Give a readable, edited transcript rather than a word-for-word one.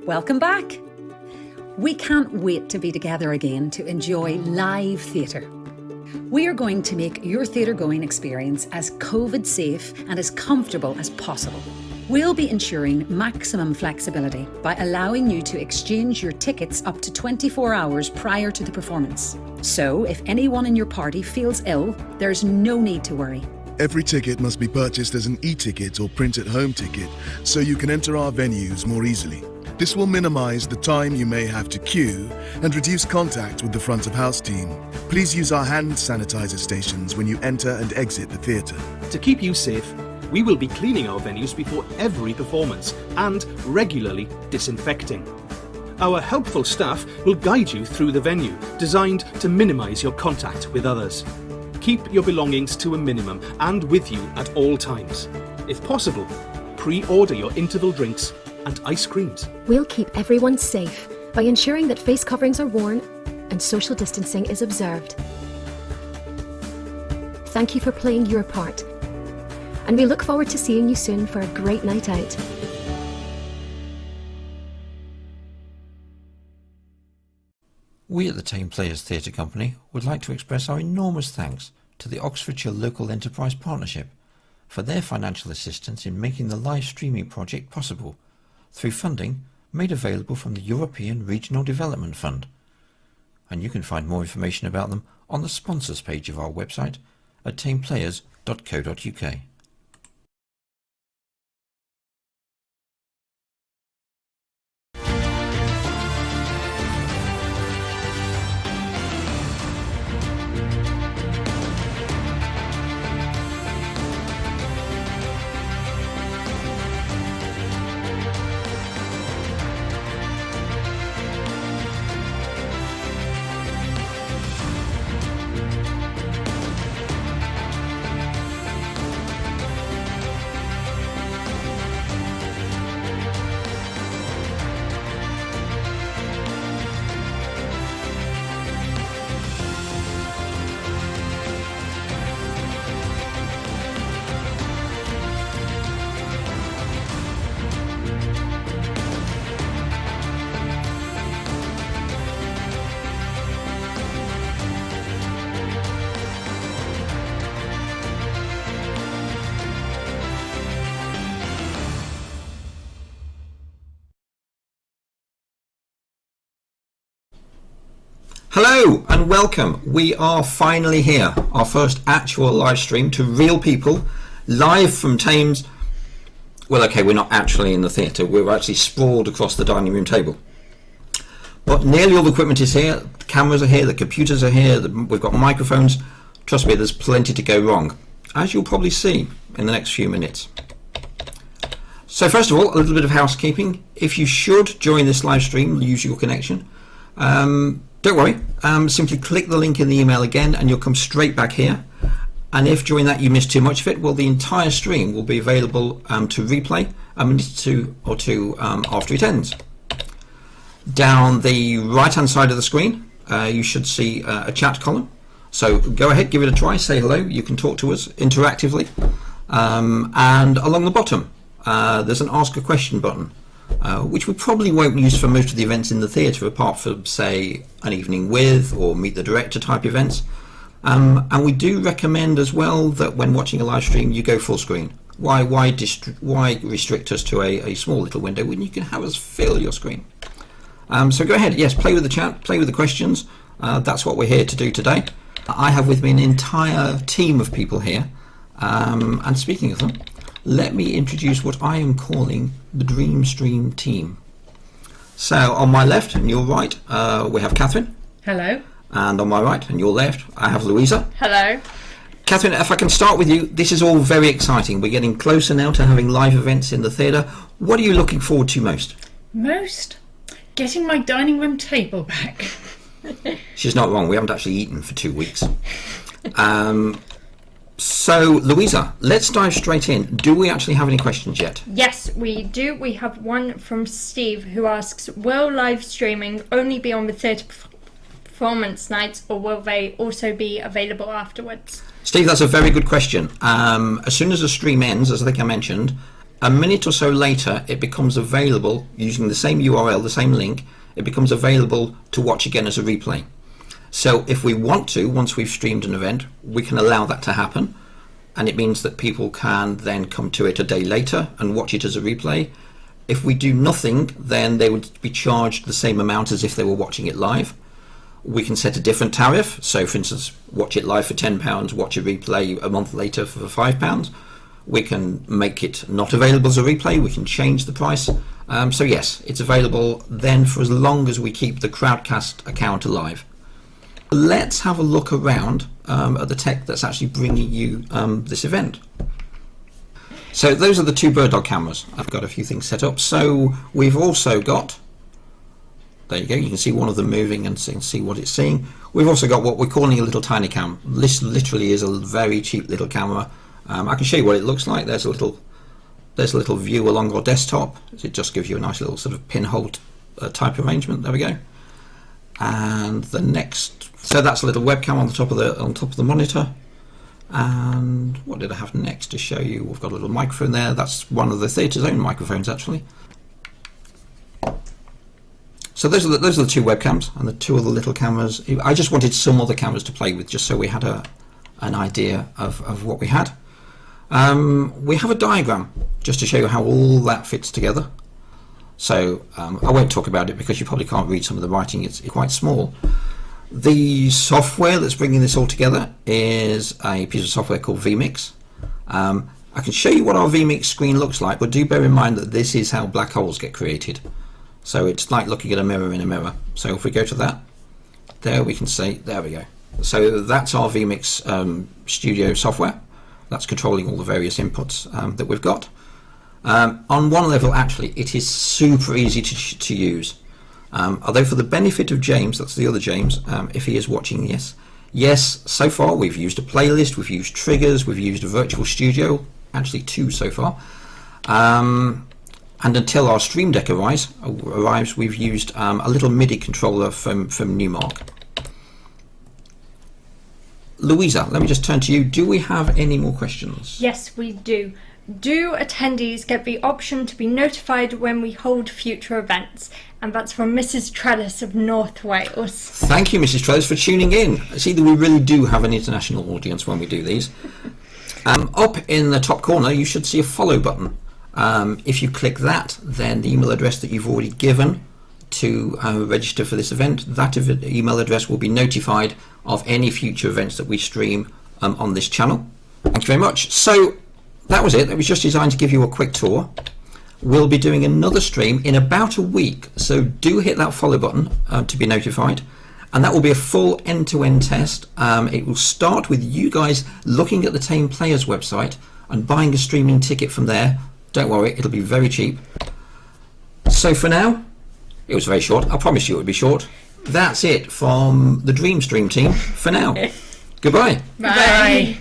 Welcome back. We can't wait to be together again to enjoy live theatre. We are going to make your theatre going experience as COVID safe and as comfortable as possible. We'll be ensuring maximum flexibility by allowing you to exchange your tickets up to 24 hours prior to the performance. So if anyone in your party feels ill, there's no need to worry. Every ticket must be purchased as an e-ticket or print-at-home ticket so you can enter our venues more easily. This will minimise the time you may have to queue and reduce contact with the front of house team. Please use our hand sanitizer stations when you enter and exit the theatre. To keep you safe, we will be cleaning our venues before every performance and regularly disinfecting. Our helpful staff will guide you through the venue, designed to minimise your contact with others. Keep your belongings to a minimum and with you at all times. If possible, pre-order your interval drinks and ice creams. We'll keep everyone safe by ensuring that face coverings are worn and social distancing is observed. Thank you for playing your part, and we look forward to seeing you soon for a great night out. We at the Thame Players Theatre Company would like to express our enormous thanks to the Oxfordshire Local Enterprise Partnership for their financial assistance in making the live streaming project possible through funding made available from the European Regional Development Fund. And you can find more information about them on the sponsors page of our website at thameplayers.co.uk. Hello and welcome. We are finally here, our first actual live stream to real people, live from Thames. Well, okay, we're not actually in the theatre, we're actually sprawled across the dining room table. But nearly all the equipment is here, the cameras are here, the computers are here, we've got microphones. Trust me, there's plenty to go wrong, as you'll probably see in the next few minutes. So first of all, a little bit of housekeeping. If you should, during this live stream, lose your connection, don't worry, simply click the link in the email again and you'll come straight back here. And if during that you miss too much of it, well, the entire stream will be available to replay a minute or two after it ends. Down the right hand side of the screen you should see a chat column, so go ahead, give it a try, say hello, you can talk to us interactively. And along the bottom there's an ask a question button, which we probably won't use for most of the events in the theatre, apart from, say, an evening with or meet the director type events. And we do recommend as well that when watching a live stream you go full screen. Why restrict us to a small little window when you can have us fill your screen? So go ahead, yes, play with the chat, play with the questions. That's what we're here to do today. I have with me an entire team of people here, and speaking of them, let me introduce what I am calling the Dream Stream team. So on my left and your right we have Catherine. Hello. And on my right and your left I have Louisa. Hello. Catherine, if I can start with you, this is all very exciting. We're getting closer now to having live events in the theatre. What are you looking forward to most? Most? Getting my dining room table back. She's not wrong, we haven't actually eaten for 2 weeks. So, Louisa, let's dive straight in. Do we actually have any questions yet? Yes, we do. We have one from Steve who asks, will live streaming only be on the theatre performance nights, or will they also be available afterwards? Steve, that's a very good question. As soon as the stream ends, as I think I mentioned, a minute or so later, it becomes available using the same URL, the same link. It becomes available to watch again as a replay. So if we want to, once we've streamed an event, we can allow that to happen. And it means that people can then come to it a day later and watch it as a replay. If we do nothing, then they would be charged the same amount as if they were watching it live. We can set a different tariff. So for instance, watch it live for £10, watch a replay a month later for £5. We can make it not available as a replay. We can change the price. So yes, it's available then for as long as we keep the Crowdcast account alive. Let's have a look around at the tech that's actually bringing you this event. So those are the two bird dog cameras. I've got a few things set up. So we've also got, there you go, you can see one of them moving and see what it's seeing. We've also got what we're calling a little tiny cam. This literally is a very cheap little camera. I can show you what it looks like. There's a little view along our desktop. It just gives you a nice little sort of pinhole type arrangement. There we go. And the next, so that's a little webcam on the top of the monitor. And what did I have next to show you? We've got a little microphone there. That's one of the theatre's own microphones, actually. So those are the two webcams and the two other little cameras. I just wanted some other cameras to play with, just so we had an idea of what we had. We have a diagram just to show you how all that fits together. So I won't talk about it because you probably can't read some of the writing. It's quite small. The software that's bringing this all together is a piece of software called vMix. I can show you what our vMix screen looks like, but do bear in mind that this is how black holes get created. So it's like looking at a mirror in a mirror. So if we go to that, there we can see, there we go. So that's our vMix studio software. That's controlling all the various inputs that we've got. On one level, actually, it is super easy to use. Although for the benefit of James, that's the other James, if he is watching this, yes, so far we've used a playlist, we've used triggers, we've used a virtual studio, actually 2 so far. And until our Stream Deck arrives, we've used a little MIDI controller from Newmark. Louisa, let me just turn to you. Do we have any more questions? Yes, we do. Do attendees get the option to be notified when we hold future events? And that's from Mrs. Trellis of North Wales. Thank you, Mrs. Trellis, for tuning in. See that we really do have an international audience when we do these. Up in the top corner, you should see a follow button. If you click that, then the email address that you've already given to register for this event, that email address will be notified of any future events that we stream on this channel. Thank you very much. So that was it. It was just designed to give you a quick tour. We'll be doing another stream in about a week, so do hit that follow button to be notified, and that will be a full end-to-end test. It will start with you guys looking at the Thame Players website and buying a streaming ticket from there. Don't worry, it'll be very cheap. So for now, it was very short. I promise you it would be short. That's it from the Dream Stream team for now. Goodbye. Bye.